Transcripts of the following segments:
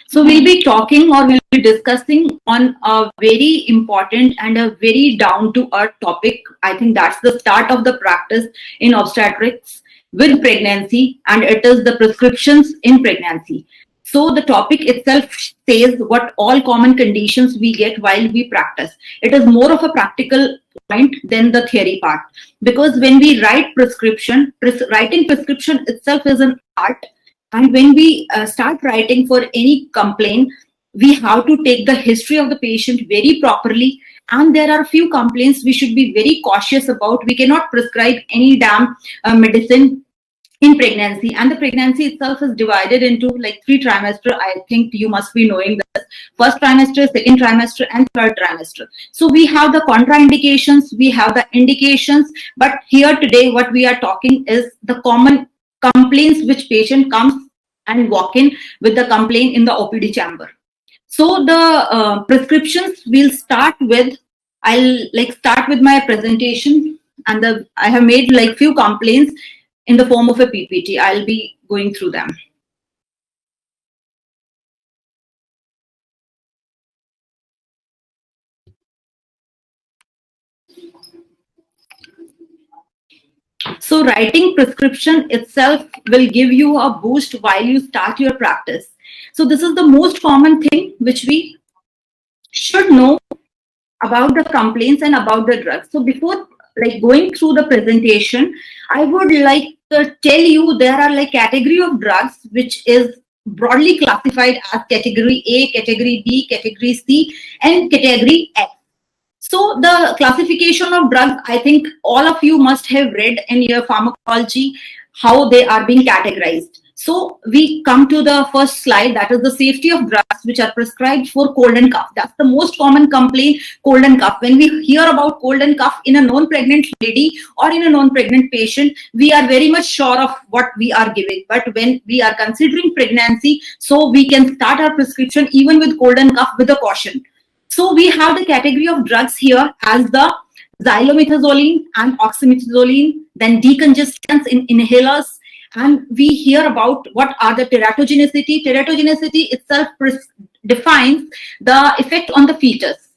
So we'll be talking or we'll be discussing on a very important and a very down to earth topic. I think that's the start of the practice in obstetrics with pregnancy, and it is the prescriptions in pregnancy. So the topic itself says what all common conditions we get while we practice. It is more of a practical point than the theory part, because when we write prescription, writing prescription itself is an art. And when we start writing for any complaint, we have to take the history of the patient very properly. And there are a few complaints we should be very cautious about. We cannot prescribe any damn medicine in pregnancy, and the pregnancy itself is divided into like 3 trimester. I think you must be knowing this: first trimester, second trimester, and third trimester. So we have the contraindications, we have the indications, but here today what we are talking is the common complaints which patient comes and walk in with the complaint in the OPD chamber. So the prescriptions we'll start with. I'll start with my presentation, and I have made like few complaints in the form of a PPT. I'll be going through them. So writing prescription itself will give you a boost while you start your practice. So this is the most common thing which we should know about the complaints and about the drugs. So before going through the presentation, I would like to tell you there are like category of drugs which is broadly classified as category A, category B, category C, and category F. So the classification of drugs, I think all of you must have read in your pharmacology how they are being categorized. So we come to the first slide, that is the safety of drugs which are prescribed for cold and cough. That's the most common complaint, cold and cough. When we hear about cold and cough in a non-pregnant lady or in a non-pregnant patient, we are very much sure of what we are giving. But when we are considering pregnancy, so we can start our prescription even with cold and cough with a caution. So we have the category of drugs here as the xylomethazoline and oxymetazoline, then decongestants in inhalers, and we hear about what are the teratogenicity. Teratogenicity itself defines the effect on the fetus.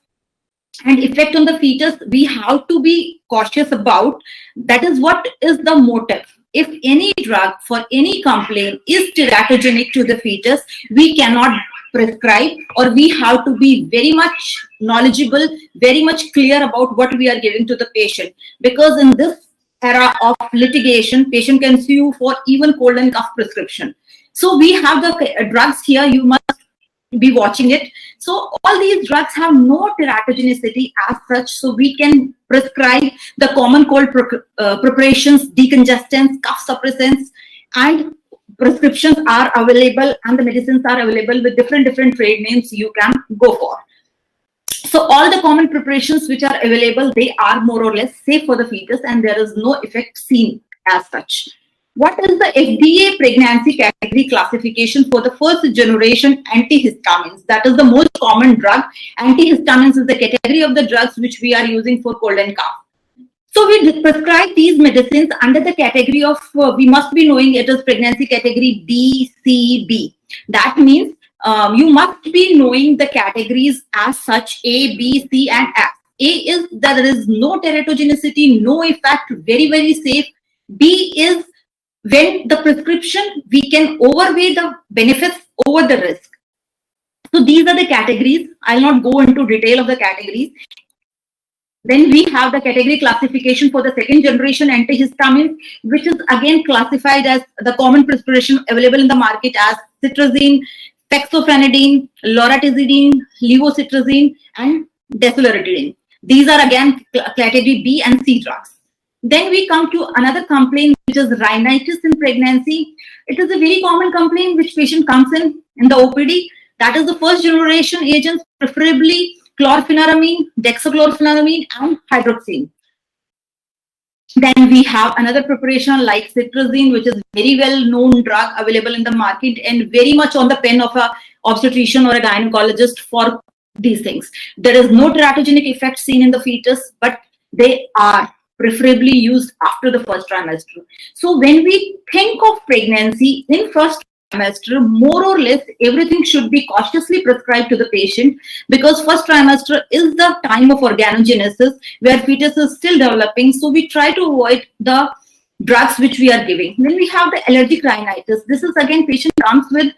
And effect on the fetus, we have to be cautious about. That is what is the motive. If any drug for any complaint is teratogenic to the fetus, we cannot prescribe, or we have to be very much knowledgeable, very much clear about what we are giving to the patient. Because in this era of litigation, patient can sue you for even cold and cough prescription. So we have the drugs here, you must be watching it. So all these drugs have no teratogenicity as such, so we can prescribe the common cold preparations, decongestants, cough suppressants, and prescriptions are available, and the medicines are available with different trade names you can go for. So all the common preparations which are available, they are more or less safe for the fetus, and there is no effect seen as such. What is the FDA pregnancy category classification for the first generation antihistamines? That is the most common drug. Antihistamines is the category of the drugs which we are using for cold and cough. So we prescribe these medicines under the category of, we must be knowing it is pregnancy category D, C, B. That means you must be knowing the categories as such: A, B, C, and F. A is that there is no teratogenicity, no effect, very safe. B is when the prescription, we can overweigh the benefits over the risk. So these are the categories. I'll not go into detail of the categories. Then we have the category classification for the second generation antihistamines, which is again classified as the common preparation available in the market as cetirizine, fexofenadine, loratadine, levocetirizine, and deslorelizine. These are again category B and C drugs. Then we come to another complaint, which is rhinitis in pregnancy. It is a very common complaint which patient comes in the OPD. That is the first generation agents, preferably chlorpheniramine, dexachlorpheniramine, and hydroxine. Then we have another preparation like cetirizine, which is very well known drug available in the market and very much on the pen of a obstetrician or a gynecologist for these things. There is no teratogenic effect seen in the fetus, but they are preferably used after the first trimester. So when we think of pregnancy in first trimester, more or less everything should be cautiously prescribed to the patient, because first trimester is the time of organogenesis where fetus is still developing. So we try to avoid the drugs which we are giving. Then we have the allergic rhinitis. This is again, patient comes with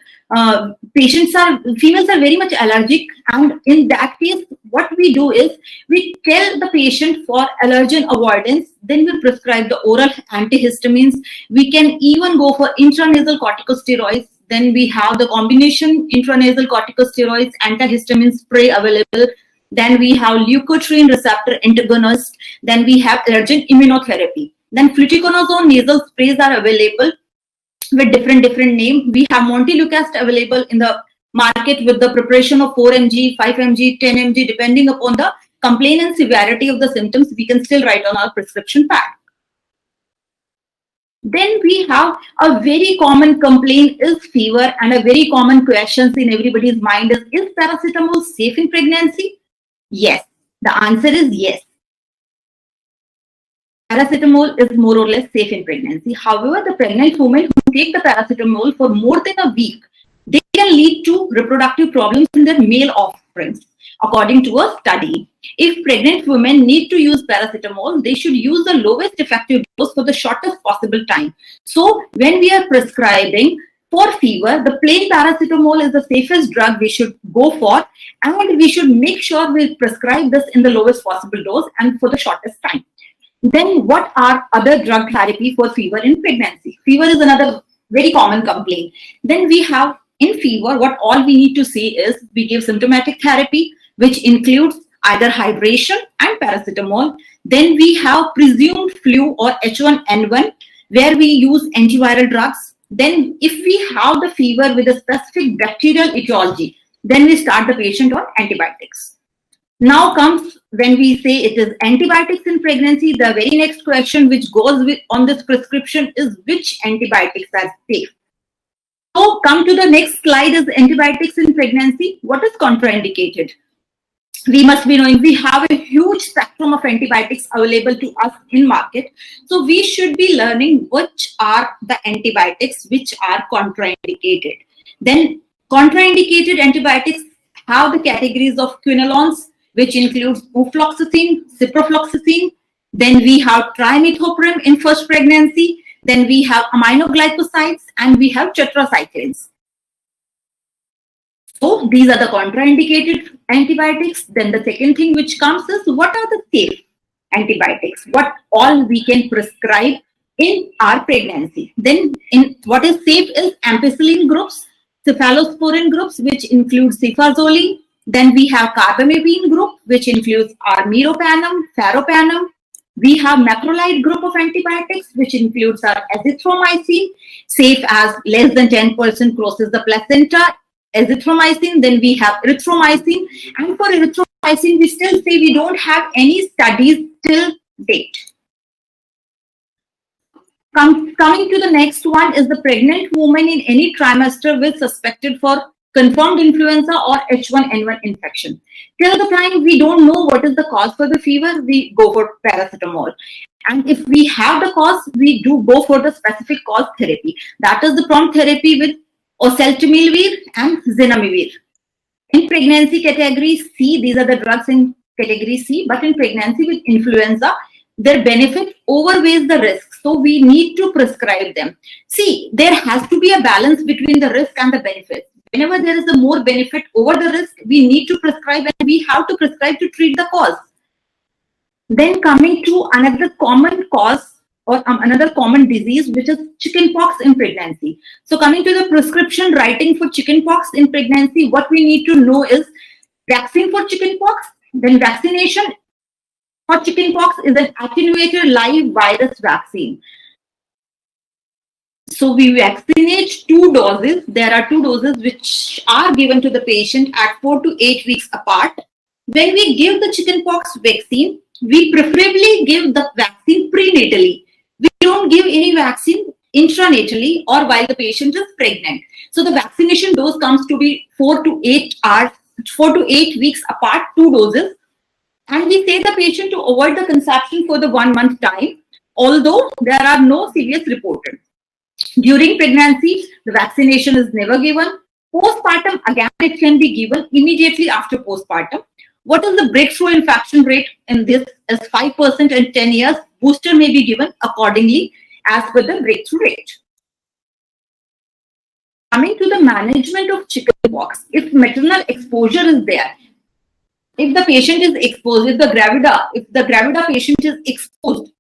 females are very much allergic, and in that case what we do is we tell the patient for allergen avoidance, then we prescribe the oral antihistamines. We can even go for intranasal corticosteroids. Then we have the combination intranasal corticosteroids, antihistamine spray available. Then we have leukotriene receptor antagonist. Then we have allergen immunotherapy. Then fluticasone nasal sprays are available with different name. We have Montelukast available in the market with the preparation of 4 mg, 5 mg, 10 mg, depending upon the complaint and severity of the symptoms. We can still write on our prescription pad. Then we have a very common complaint is fever, and a very common questions in everybody's mind is paracetamol safe in pregnancy? Yes, the answer is yes. Paracetamol is more or less safe in pregnancy. However, the pregnant women who take the paracetamol for more than a week, they can lead to reproductive problems in their male offspring, according to a study. If pregnant women need to use paracetamol, they should use the lowest effective dose for the shortest possible time. So when we are prescribing for fever, the plain paracetamol is the safest drug we should go for, and we should make sure we prescribe this in the lowest possible dose and for the shortest time. Then what are other drug therapy for fever in pregnancy? Fever is another very common complaint. Then we have in fever, what all we need to see is we give symptomatic therapy, which includes either hydration and paracetamol. Then we have presumed flu or H1N1, where we use antiviral drugs. Then if we have the fever with a specific bacterial etiology, then we start the patient on antibiotics. Now comes when we say it is antibiotics in pregnancy, the very next question which goes with on this prescription is which antibiotics are safe. So come to the next slide is antibiotics in pregnancy. What is contraindicated? We must be knowing we have a huge spectrum of antibiotics available to us in market. So we should be learning which are the antibiotics which are contraindicated. Then contraindicated antibiotics have the categories of quinolones, which includes ufloxacin, ciprofloxacin. Then we have trimethoprim in first pregnancy. Then we have aminoglycosides, and we have tetracyclines. So these are the contraindicated antibiotics. Then the second thing which comes is what are the safe antibiotics? What all we can prescribe in our pregnancy. Then in what is safe is ampicillin groups, cephalosporin groups, which include cefazolin. Then we have carbamazepine group, which includes armiropanum, ferropanum. We have macrolide group of antibiotics, which includes our azithromycin, safe as less than 10% crosses the placenta, azithromycin. Then we have erythromycin. And for erythromycin, we still say we don't have any studies till date. Coming to the next one is the pregnant woman in any trimester with suspected for confirmed influenza or H1N1 infection. Till the time we don't know what is the cause for the fever, we go for paracetamol. And if we have the cause, we do go for the specific cause therapy. That is the prompt therapy with oseltamivir and zanamivir. In pregnancy category C, these are the drugs in category C, but in pregnancy with influenza, their benefit outweighs the risk. So we need to prescribe them. See, there has to be a balance between the risk and the benefit. Whenever there is a more benefit over the risk, we need to prescribe, and we have to prescribe to treat the cause. Then coming to another common cause or another common disease, which is chickenpox in pregnancy. So coming to the prescription writing for chickenpox in pregnancy, what we need to know is vaccine for chickenpox. Then vaccination for chickenpox is an attenuated live virus vaccine. So we vaccinate 2 doses. There are 2 doses which are given to the patient at 4 to 8 weeks apart. When we give the chickenpox vaccine, we preferably give the vaccine prenatally. We don't give any vaccine intranatally or while the patient is pregnant. So the vaccination dose comes to be 4 to 8 weeks apart, 2 doses. And we say the patient to avoid the conception for the 1 month time, although there are no serious reported. During pregnancy, the vaccination is never given. Postpartum, again, it can be given immediately after postpartum. What is the breakthrough infection rate in this is 5% in 10 years. Booster may be given accordingly as per the breakthrough rate. Coming to the management of chickenpox, if maternal exposure is there, if the patient is exposed, if the gravida patient is exposed,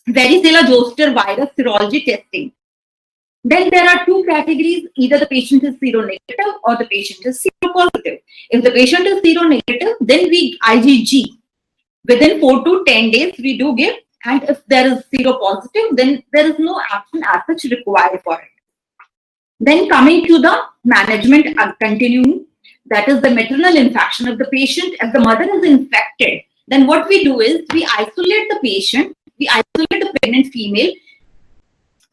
varicella zoster virus serology testing, then there are two categories. Either the patient is seronegative or the patient is seropositive. If the patient is seronegative, then we IgG. Within 4 to 10 days, we do give. And if there is seropositive, then there is no action as such required for it. Then coming to the management continuing, that is the maternal infection. If the patient, if the mother is infected, then what we do is we isolate the patient, we isolate the pregnant female,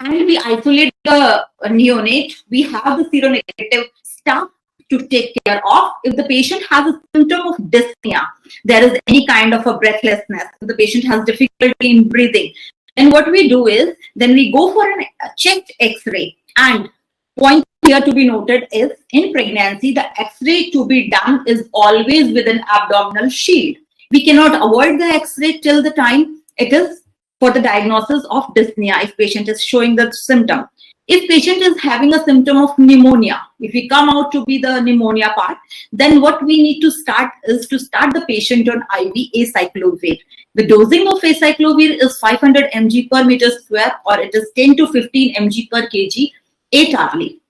and we isolate the neonate. We have the seronegative staff to take care of. If the patient has a symptom of dyspnea, there is any kind of a breathlessness, if the patient has difficulty in breathing, then what we do is, then we go for a checked X-ray. And point here to be noted is, in pregnancy, the X-ray to be done is always with an abdominal shield. We cannot avoid the X-ray till the time it is for the diagnosis of dyspnea, if patient is showing the symptom. If patient is having a symptom of pneumonia, if we come out to be the pneumonia part, then what we need to start is to start the patient on IV acyclovir. The dosing of acyclovir is 500 mg per meter square, or it is 10 to 15 mg per kg, 8 hourly.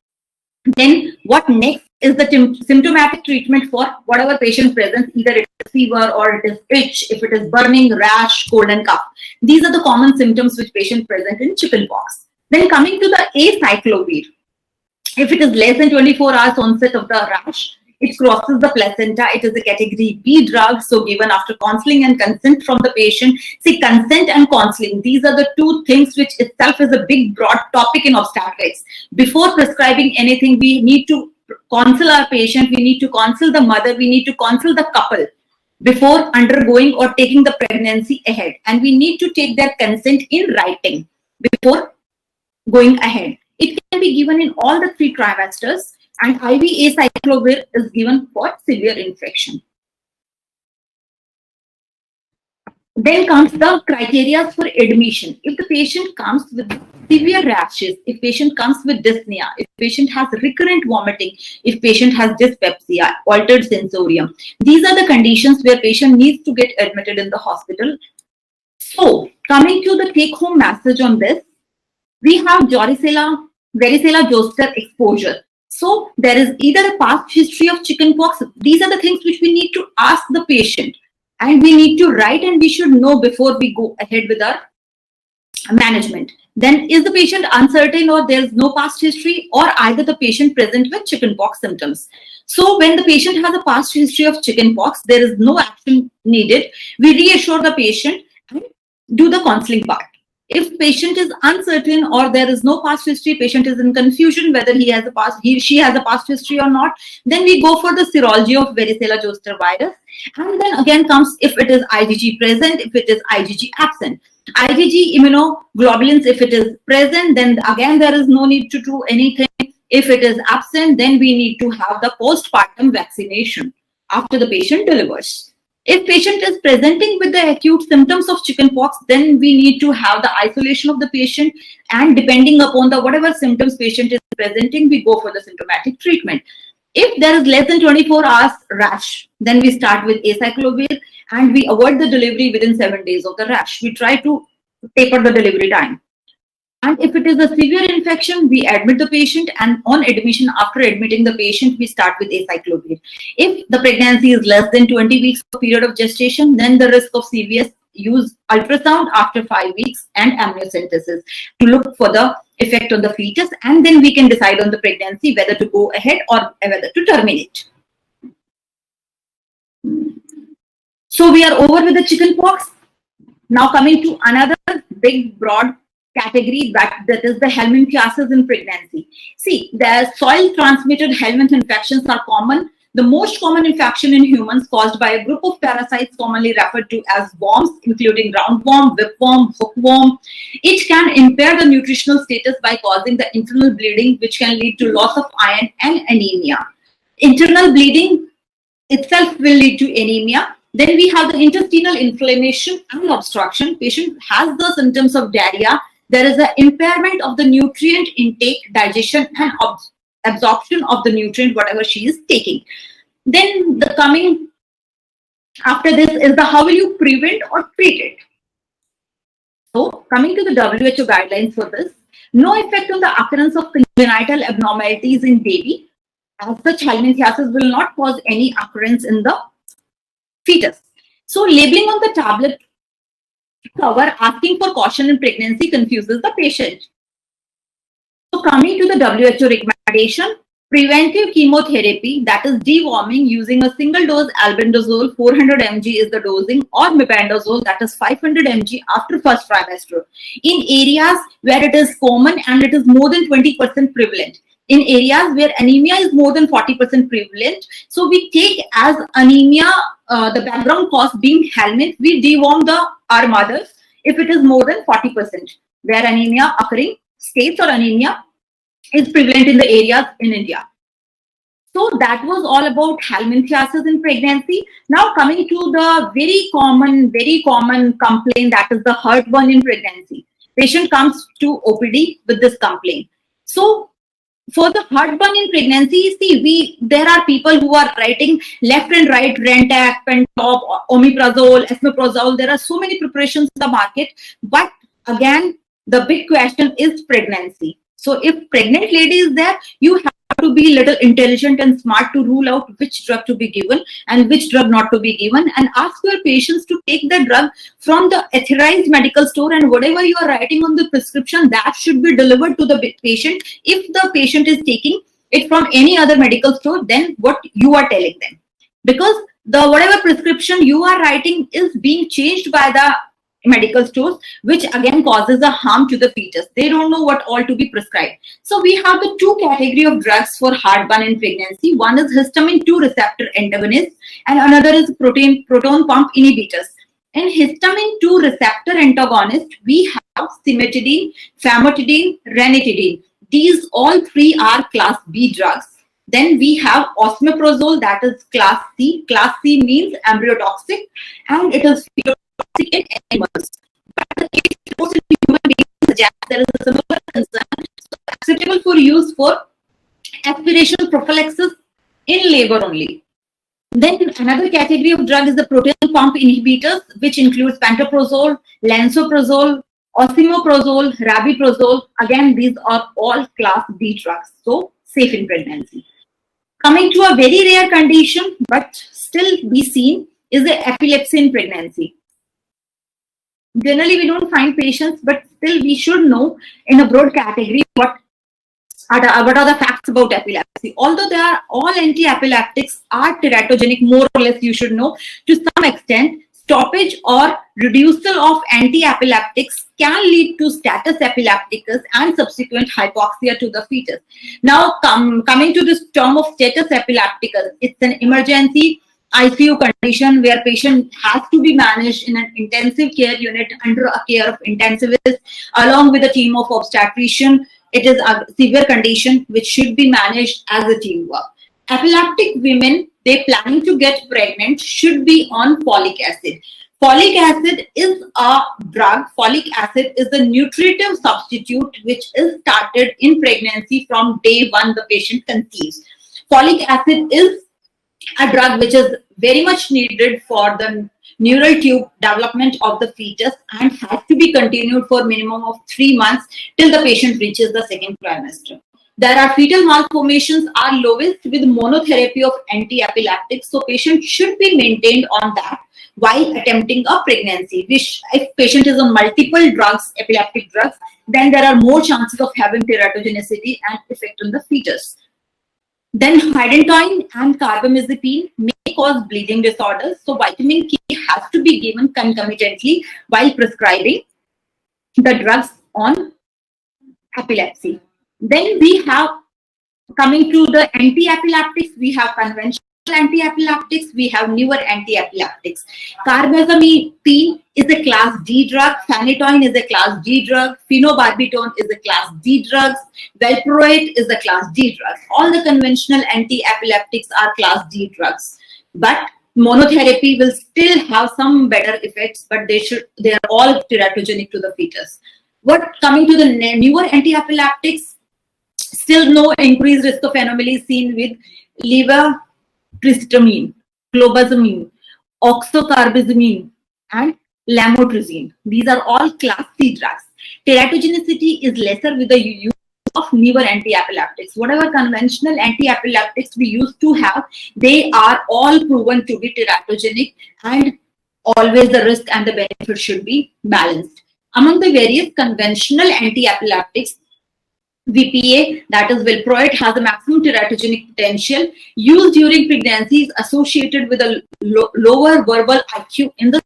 Then what next is the symptomatic treatment for whatever patient presents, either it is fever or it is itch, if it is burning, rash, cold and cough. These are the common symptoms which patient present in chickenpox. Then coming to the acyclovir, if it is less than 24 hours onset of the rash, it crosses the placenta, it is a category B drug, so given after counseling and consent from the patient. See, consent and counseling, these are the two things which itself is a big broad topic in obstetrics. Before prescribing anything, we need to counsel our patient, we need to counsel the mother, we need to counsel the couple before undergoing or taking the pregnancy ahead. And we need to take their consent in writing before going ahead. It can be given in all the 3 trimesters, and IV acyclovir is given for severe infection. Then comes the criteria for admission. If the patient comes with severe rashes, if patient comes with dyspnea, if patient has recurrent vomiting, if patient has dyspepsia, altered sensorium, these are the conditions where patient needs to get admitted in the hospital. So, coming to the take-home message on this, we have varicella zoster exposure. So there is either a past history of chickenpox. These are the things which we need to ask the patient, and we need to write, and we should know before we go ahead with our management. Then is the patient uncertain, or there is no past history, or either the patient present with chickenpox symptoms. So when the patient has a past history of chickenpox, there is no action needed. We reassure the patient and do the counseling part. If patient is uncertain or there is no past history, patient is in confusion whether she has a past history or not, then we go for the serology of varicella zoster virus. And then again comes if it is IgG present, if it is IgG absent. IgG immunoglobulins, if it is present, then again there is no need to do anything. If it is absent, then we need to have the postpartum vaccination after the patient delivers. If patient is presenting with the acute symptoms of chickenpox, then we need to have the isolation of the patient, and depending upon the whatever symptoms patient is presenting, we go for the symptomatic treatment. If there is less than 24 hours rash, then we start with acyclovir, and we avoid the delivery within 7 days of the rash. We try to taper the delivery time. And if it is a severe infection, we admit the patient, and on admission, after admitting the patient, we start with acyclovir. If the pregnancy is less than 20 weeks of period of gestation, then the risk of CVS, use ultrasound after 5 weeks and amniocentesis to look for the effect on the fetus, and then we can decide on the pregnancy whether to go ahead or whether to terminate. So we are over with the chickenpox. Now coming to another big broad category, that is the helminthiasis in pregnancy. See, the soil transmitted helminth infections are common. The most common infection in humans caused by a group of parasites commonly referred to as worms, including roundworm, whipworm, hookworm. It can impair the nutritional status by causing the internal bleeding, which can lead to loss of iron and anemia. Internal bleeding itself will lead to anemia. Then we have the intestinal inflammation and obstruction. Patient has the symptoms of diarrhea. There is an impairment of the nutrient intake, digestion, and absorption of the nutrient, whatever she is taking. Then the coming after this is the how will you prevent or treat it. So coming to the WHO guidelines for this, no effect on the occurrence of congenital abnormalities in baby. As such, helminthiasis will not cause any occurrence in the fetus. So labeling on the tablet cover asking for caution in pregnancy confuses the patient. So coming to the WHO recommendation, preventive chemotherapy, that is deworming using a single dose albendazole 400 mg is the dosing, or mebendazole, that is 500 mg after first trimester in areas where it is common and it is more than 20% prevalent. In areas where anemia is more than 40% prevalent, so we take as anemia the background cause being helminth, we deworm our mothers if it is more than 40%, where anemia occurring states or anemia is prevalent in the areas in India. So that was all about helminthiasis in pregnancy. Now coming to the very common complaint, that is the heartburn in pregnancy. Patient comes to OPD with this complaint. So for the heartburn in pregnancy, see, there are people who are writing left and right, Rantac, Pentop, Omeprazole, Esomeprazole. There are so many preparations in the market. But again, the big question is pregnancy. So if pregnant lady is there, you have to be little intelligent and smart to rule out which drug to be given and which drug not to be given, and ask your patients to take the drug from the authorized medical store, and whatever you are writing on the prescription, that should be delivered to the patient. If the patient is taking it from any other medical store, then what you are telling them, because the whatever prescription you are writing is being changed by the medical stores, which again causes a harm to the fetus. They don't know what all to be prescribed. So we have the two category of drugs for heartburn in pregnancy. One is histamine 2 receptor antagonist and another is proton pump inhibitors. In histamine 2 receptor antagonist, we have cimetidine, famotidine, ranitidine. These all three are class B drugs. Then we have osmeprazole, that is class C. Class C means embryotoxic, and it is in animals. But the case reports in human beings suggest there is a similar concern, so acceptable for use for aspiration prophylaxis in labor only. Then another category of drug is the proton pump inhibitors, which includes pantoprazole, lansoprazole, osimoprazole, rabiprazole. Again, these are all class B drugs, so safe in pregnancy. Coming to a very rare condition, but still be seen, is the epilepsy in pregnancy. Generally, we don't find patients, but still we should know in a broad category what are the facts about epilepsy. Although they are all anti-epileptics are teratogenic, more or less you should know to some extent. Stoppage or reducal of anti-epileptics can lead to status epilepticus and subsequent hypoxia to the fetus. Now, coming to this term of status epilepticus, it's an emergency ICU condition where patient has to be managed in an intensive care unit under a care of intensivist along with a team of obstetrician. It is a severe condition which should be managed as a teamwork. Epileptic women, they planning to get pregnant, should be on folic acid. Folic acid is a drug. Folic acid is a nutritive substitute which is started in pregnancy from day one the patient conceives. Folic acid is a drug which is very much needed for the neural tube development of the fetus and has to be continued for minimum of 3 months till the patient reaches the second trimester. There are fetal malformations are lowest with monotherapy of anti-epileptics, so patient should be maintained on that while attempting a pregnancy. Which, if patient is on multiple drugs, epileptic drugs, then there are more chances of having teratogenicity and effect on the fetus. Then hydantoin and carbamazepine may cause bleeding disorders, so vitamin K has to be given concomitantly while prescribing the drugs on epilepsy. Then we have, coming to the anti-epileptics, we have conventional anti-epileptics, we have newer anti-epileptics. Carbamazepine is a class D drug, phenytoin is a class D drug, phenobarbital is a class D drug, valproate is a class D drug. All the conventional anti-epileptics are class D drugs. But monotherapy will still have some better effects, but they are all teratogenic to the fetus. Coming to the newer anti-epileptics, still no increased risk of anomalies seen with levetiracetam, clobazamine, oxcarbazepine, and lamotrigine. These are all class C drugs. Teratogenicity is lesser with the use of newer anti-epileptics. Whatever conventional anti-epileptics we used to have, they are all proven to be teratogenic, and always the risk and the benefit should be balanced. Among the various conventional anti-epileptics, VPA, that is valproate, has a maximum teratogenic potential. Used during pregnancy is associated with a lower verbal IQ in the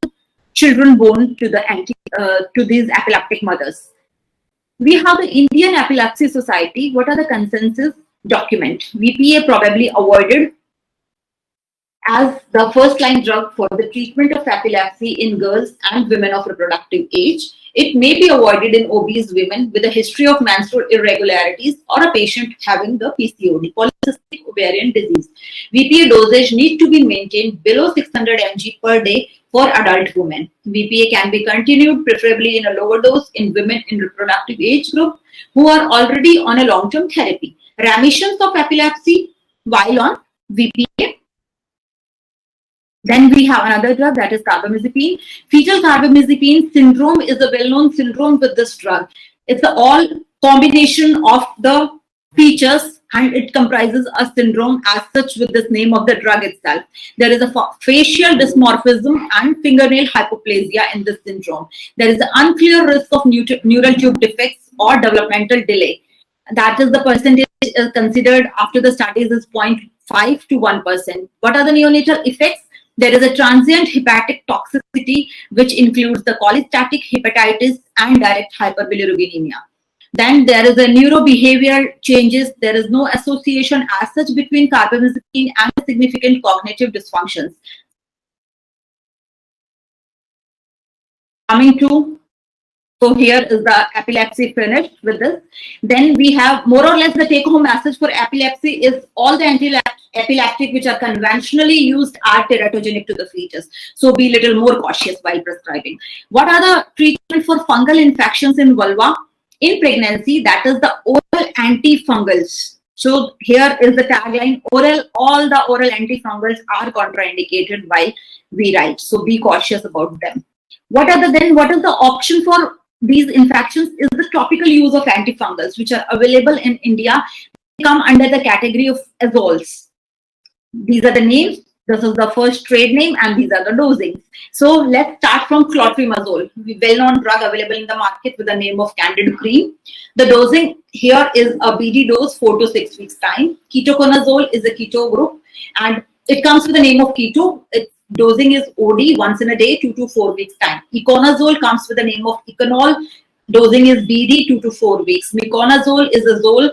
children born to these epileptic mothers. We have the Indian Epilepsy Society. What are the consensus document? VPA probably avoided as the first-line drug for the treatment of epilepsy in girls and women of reproductive age. It may be avoided in obese women with a history of menstrual irregularities or a patient having the PCOD, polycystic ovarian disease. VPA dosage need to be maintained below 600 mg per day for adult women. VPA can be continued preferably in a lower dose in women in reproductive age group who are already on a long-term therapy. Remissions of epilepsy while on VPA. Then we have another drug, that is carbamazepine. Fetal carbamazepine syndrome is a well-known syndrome with this drug. It's all combination of the features, and it comprises a syndrome as such with this name of the drug itself. There is a facial dysmorphism and fingernail hypoplasia in this syndrome. There is an unclear risk of neural tube defects or developmental delay. That is the percentage considered after the studies is 0.5 to 1%. What are the neonatal effects? There is a transient hepatic toxicity, which includes the cholestatic hepatitis and direct hyperbilirubinemia. Then there is a neurobehavioral changes. There is no association as such between carbamazepine and significant cognitive dysfunctions. Coming to, so here is the epilepsy finished with this. Then we have more or less the take-home message for epilepsy is all the anti-epileptic which are conventionally used are teratogenic to the fetus. So be a little more cautious while prescribing. What are the treatment for fungal infections in vulva? In pregnancy, that is the oral antifungals. So here is the tagline, all the oral antifungals are contraindicated while we write. So be cautious about them. What is the option for these infections is the topical use of antifungals, which are available in India. They come under the category of azoles. These are the names. This is the first trade name, and these are the dosings. So let's start from clotrimazole, well-known drug available in the market with the name of Candid Cream. The dosing here is a BD dose, 4 to 6 weeks time. Ketoconazole is a keto group, and it comes with the name of keto. Its dosing is OD, once in a day, 2 to 4 weeks time. Econazole comes with the name of Econol. Dosing is BD, 2 to 4 weeks. Miconazole is a Zole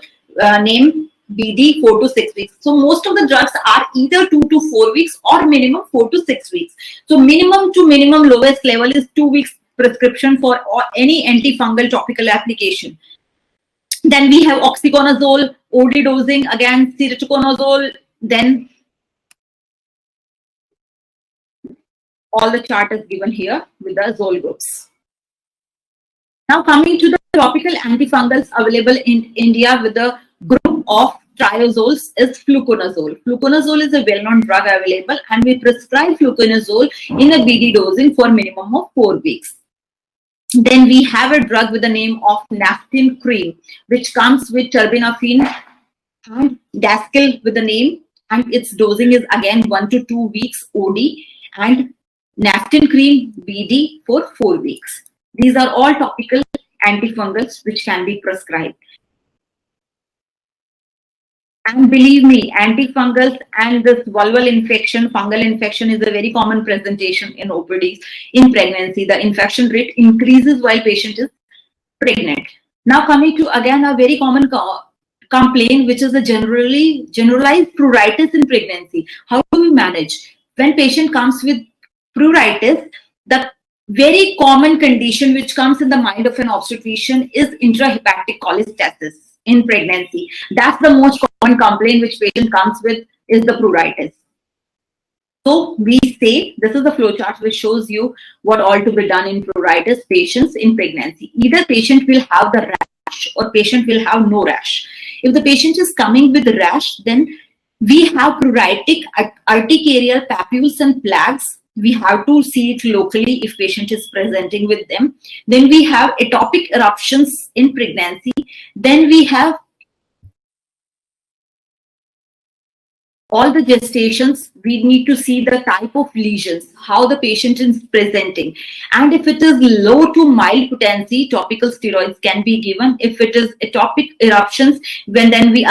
name. BD 4 to 6 weeks. So most of the drugs are either 2 to 4 weeks or minimum 4 to 6 weeks. So minimum to minimum lowest level is 2 weeks prescription for any antifungal topical application. Then we have oxyconazole, OD dosing, again ketoconazole, then all the chart is given here with the Zole groups. Now coming to the topical antifungals available in India with the group of triozoles is fluconazole. Fluconazole is a well-known drug available, and we prescribe fluconazole in a BD dosing for minimum of 4 weeks. Then we have a drug with the name of Naftin Cream, which comes with terbinafine and Daskel with the name, and its dosing is again 1 to 2 weeks OD, and Naftin Cream BD for 4 weeks. These are all topical antifungals which can be prescribed. And believe me, antifungals and this vulval infection, fungal infection is a very common presentation in OPDs in pregnancy. The infection rate increases while patient is pregnant. Now coming to again a very common complaint, which is a generalized pruritus in pregnancy. How do we manage? When patient comes with pruritus, the very common condition which comes in the mind of an obstetrician is intrahepatic cholestasis in pregnancy. That's the most common complaint which patient comes with, is the pruritus. So we say, this is the flowchart which shows you what all to be done in pruritus patients in pregnancy. Either patient will have the rash or patient will have no rash. If the patient is coming with rash, then we have pruritic urticarial papules and plaques. We have to see it locally if patient is presenting with them. Then we have atopic eruptions in pregnancy. Then we have all the gestations. We need to see the type of lesions, how the patient is presenting. And if it is low to mild potency, topical steroids can be given. If it is atopic eruptions, then we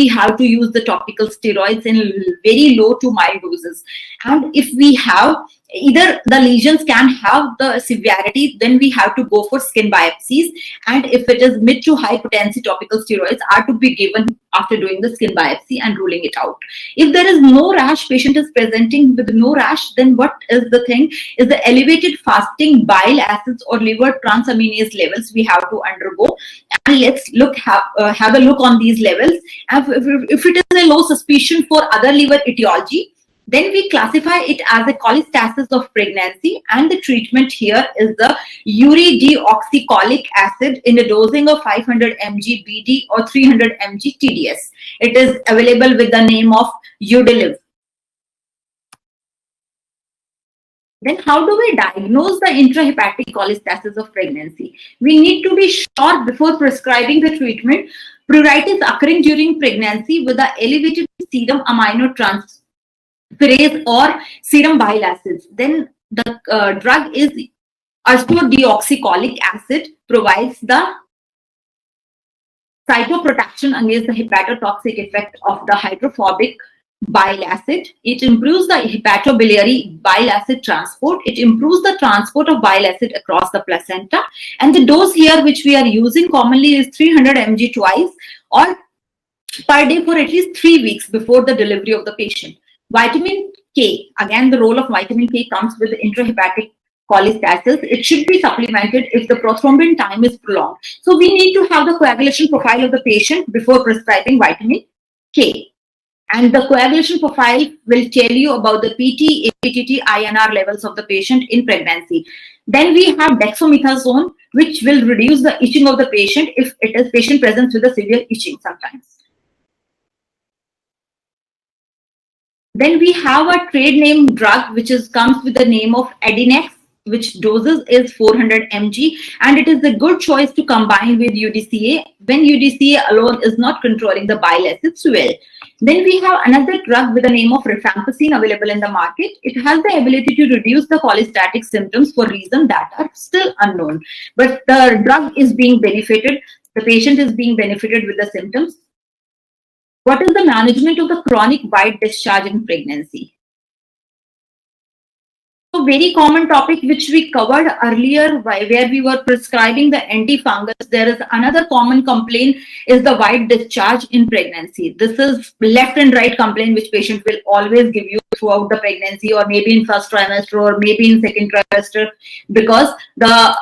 have to use the topical steroids in very low to mild doses. And if we have either the lesions can have the severity, then we have to go for skin biopsies. And if it is mid to high potency, topical steroids are to be given after doing the skin biopsy and ruling it out. If there is no rash, patient is presenting with no rash, then what is the thing is the elevated fasting bile acids or liver transaminase levels we have to undergo. And let's have a look on these levels. And if it is a low suspicion for other liver etiology, then we classify it as a cholestasis of pregnancy, and the treatment here is the urideoxycholic acid in a dosing of 500 mg BD or 300 mg TDS. It is available with the name of Udiliv. Then how do we diagnose the intrahepatic cholestasis of pregnancy? We need to be sure before prescribing the treatment. Pruritus occurring during pregnancy with the elevated serum aminotransferase or serum bile acids, then the drug is ursodeoxycholic acid, provides the cytoprotection against the hepatotoxic effect of the hydrophobic bile acid. It improves the hepatobiliary bile acid transport. It improves the transport of bile acid across the placenta. And the dose here which we are using commonly is 300 mg twice or per day for at least 3 weeks before the delivery of the patient. Vitamin K, again the role of vitamin K comes with intrahepatic cholestasis. It should be supplemented if the prothrombin time is prolonged. So we need to have the coagulation profile of the patient before prescribing vitamin K. And the coagulation profile will tell you about the PT, APTT, INR levels of the patient in pregnancy. Then we have dexamethasone, which will reduce the itching of the patient if it is patient presents with a severe itching sometimes. Then we have a trade name drug which comes with the name of Adinex, which doses is 400 mg, and it is a good choice to combine with UDCA when UDCA alone is not controlling the bile acids well. Then we have another drug with the name of rifampicin available in the market. It has the ability to reduce the cholestatic symptoms for reasons that are still unknown. But the drug is being benefited, the patient is being benefited with the symptoms. What is the management of the chronic white discharge in pregnancy? So very common topic which we covered earlier where we were prescribing the antifungus. There is another common complaint is the white discharge in pregnancy. This is left and right complaint which patient will always give you throughout the pregnancy or maybe in first trimester or maybe in second trimester, because the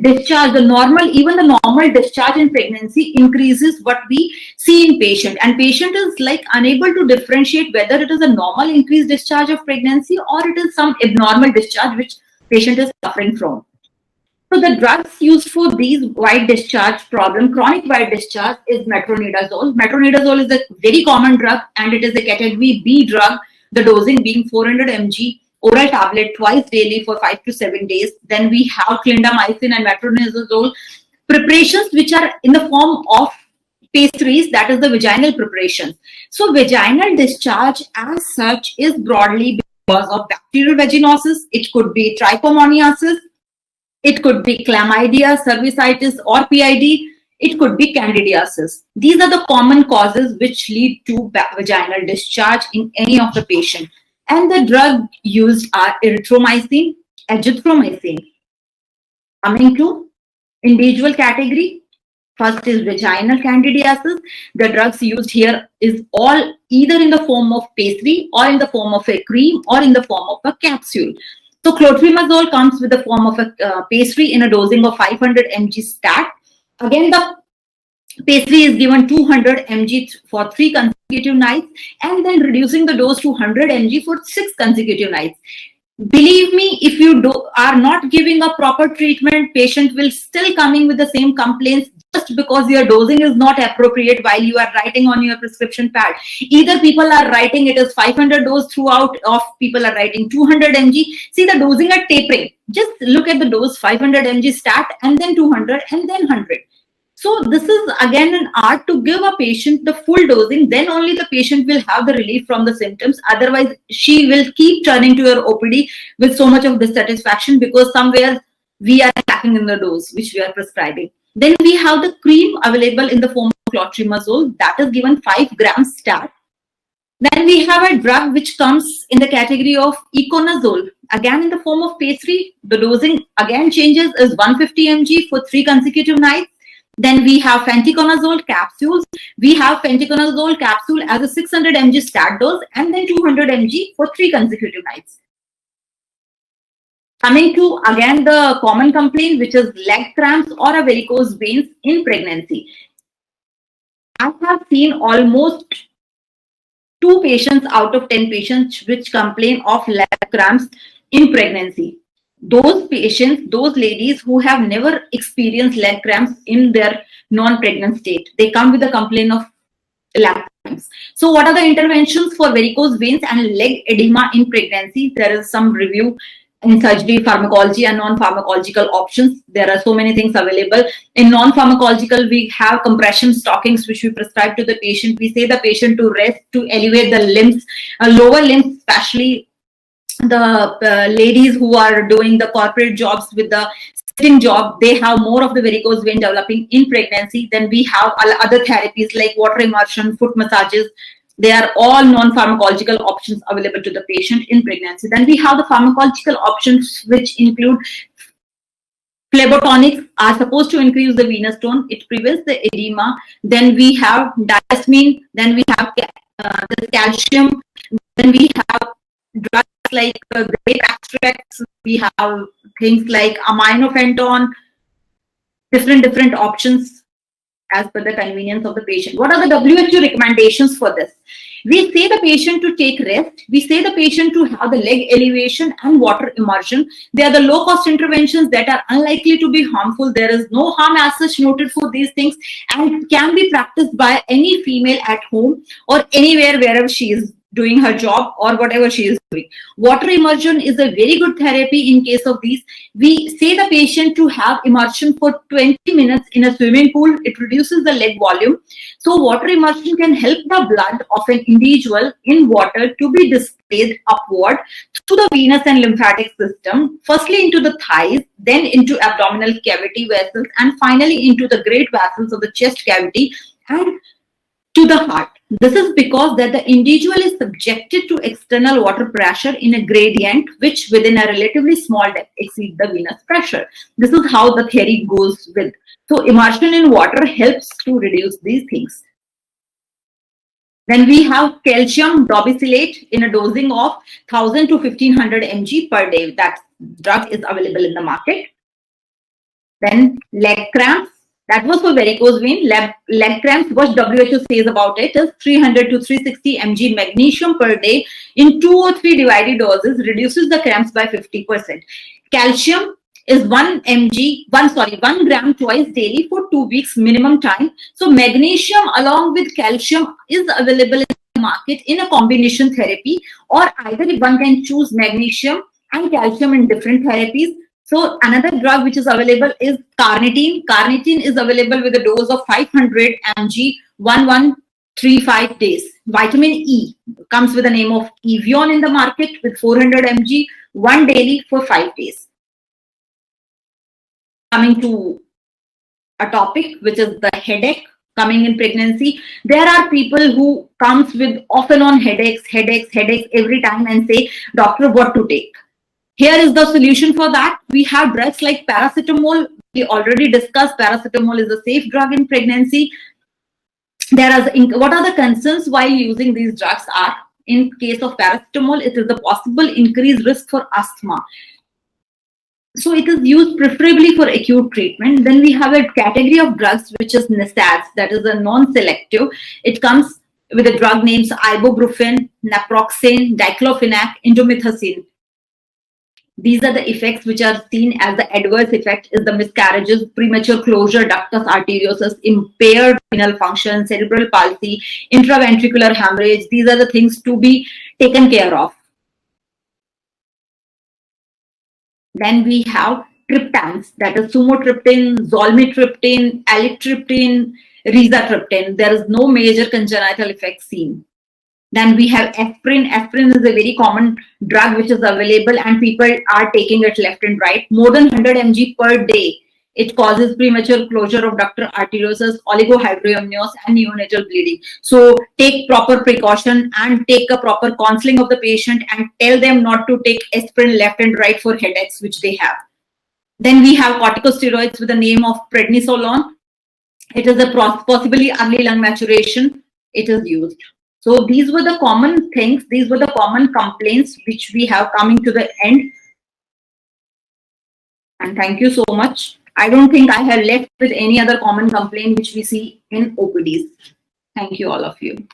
discharge, even the normal discharge in pregnancy increases what we see in patient, and patient is like unable to differentiate whether it is a normal increased discharge of pregnancy or it is some abnormal discharge which patient is suffering from. So the drugs used for these white discharge problem, chronic white discharge, is metronidazole. Metronidazole is a very common drug and it is a category B drug, the dosing being 400 mg oral tablet twice daily for 5 to 7 days. Then we have clindamycin and metronidazole preparations which are in the form of pastries, that is the vaginal preparations. So vaginal discharge as such is broadly because of bacterial vaginosis. It could be trichomoniasis, it could be chlamydia, cervicitis or PID, it could be candidiasis. These are the common causes which lead to vaginal discharge in any of the patient. And the drug used are erythromycin, azithromycin. Coming to individual category, First is vaginal candidiasis. The drugs used here is all either in the form of pastry or in the form of a cream or in the form of a capsule. So clotrimazole comes with the form of a pastry in a dosing of 500 mg stat. Again, the pastry is given 200 mg for 3 consecutive nights and then reducing the dose to 100 mg for 6 consecutive nights. Believe me, if you are not giving a proper treatment, patient will still coming with the same complaints just because your dosing is not appropriate while you are writing on your prescription pad. Either people are writing it as 500 dose throughout, or people are writing 200 mg. See, the dosing are tapering. Just look at the dose 500 mg stat and then 200 and then 100. So this is again an art to give a patient the full dosing, then only the patient will have the relief from the symptoms. Otherwise, she will keep turning to your OPD with so much of dissatisfaction because somewhere we are lacking in the dose which we are prescribing. Then we have the cream available in the form of clotrimazole that is given 5 grams stat. Then we have a drug which comes in the category of iconazole, again in the form of pastry. The dosing again changes is 150 mg for 3 consecutive nights. Then we have fenticonazole capsules. We have fenticonazole capsule as a 600 mg stat dose and then 200 mg for 3 consecutive nights. Coming to again the common complaint, which is leg cramps or a varicose veins in pregnancy. I have seen almost 2 patients out of 10 patients which complain of leg cramps in pregnancy. Those patients, those ladies who have never experienced leg cramps in their non-pregnant state, they come with a complaint of leg cramps. So what are the interventions for varicose veins and leg edema in pregnancy? There is some review in surgery, pharmacology and non-pharmacological options. There are so many things available. In non-pharmacological, we have compression stockings which we prescribe to the patient. We say the patient to rest, to elevate the limbs, lower limbs, especially the ladies who are doing the corporate jobs with the sitting job, they have more of the varicose vein developing in pregnancy. Then we have other therapies like water immersion, foot massages. They are all non-pharmacological options available to the patient in pregnancy. Then we have the pharmacological options which include phlebotomics are supposed to increase the venous tone. It prevents the edema. Then we have diasmin. Then we have the calcium. Then we have drugs like grape extracts. We have things like aminophenton. Different options as per the convenience of the patient. What are the WHO recommendations for this? We say the patient to take rest. We say the patient to have the leg elevation and water immersion. They are the low-cost interventions that are unlikely to be harmful. There is no harm as such noted for these things and can be practiced by any female at home or anywhere wherever she is doing her job or whatever she is doing. Water immersion is a very good therapy in case of these. We say the patient to have immersion for 20 minutes in a swimming pool. It reduces the leg volume. So water immersion can help the blood of an individual in water to be displayed upward to the venous and lymphatic system, firstly into the thighs, then into abdominal cavity vessels, and finally into the great vessels of the chest cavity and to the heart. This is because that the individual is subjected to external water pressure in a gradient which within a relatively small depth exceeds the venous pressure. This is how the theory goes with. So immersion in water helps to reduce these things. Then we have calcium dorbicillate in a dosing of 1000 to 1500 mg per day. That drug is available in the market. Then leg cramps. That was for varicose vein. Leg cramps, what WHO says about it is 300 to 360 mg magnesium per day in 2 or 3 divided doses reduces the cramps by 50%. Calcium is 1 gram twice daily for 2 weeks minimum time. So magnesium along with calcium is available in the market in a combination therapy, or either one can choose magnesium and calcium in different therapies. So another drug which is available is carnitine. Carnitine is available with a dose of 500 mg 1135 days. Vitamin E comes with the name of Evion in the market with 400 mg 1 daily for 5 days. Coming to a topic which is the headache coming in pregnancy. There are people who comes with off and on headaches every time and say, doctor, what to take? Here is the solution for that. We have drugs like paracetamol. We already discussed paracetamol is a safe drug in pregnancy. What are the concerns while using these drugs are? In case of paracetamol, it is a possible increased risk for asthma. So it is used preferably for acute treatment. Then we have a category of drugs which is NSAIDs, that is a non-selective. It comes with a drug names ibuprofen, naproxen, diclofenac, indomethacin. These are the effects which are seen as the adverse effect is the miscarriages, premature closure, ductus arteriosus, impaired renal function, cerebral palsy, intraventricular hemorrhage. These are the things to be taken care of. Then we have triptans, that is sumotriptan, zolmitriptan, alitriptan, rizatriptan. There is no major congenital effect seen. Then we have aspirin. Aspirin is a very common drug which is available and people are taking it left and right. More than 100 mg per day. It causes premature closure of ductal arteriosus, oligohydramnios, and neonatal bleeding. So take proper precaution and take a proper counseling of the patient and tell them not to take aspirin left and right for headaches which they have. Then we have corticosteroids with the name of prednisolone. It is a possibly early lung maturation. It is used. So these were the common things. These were the common complaints which we have coming to the end. And thank you so much. I don't think I have left with any other common complaint which we see in OPDs. Thank you, all of you.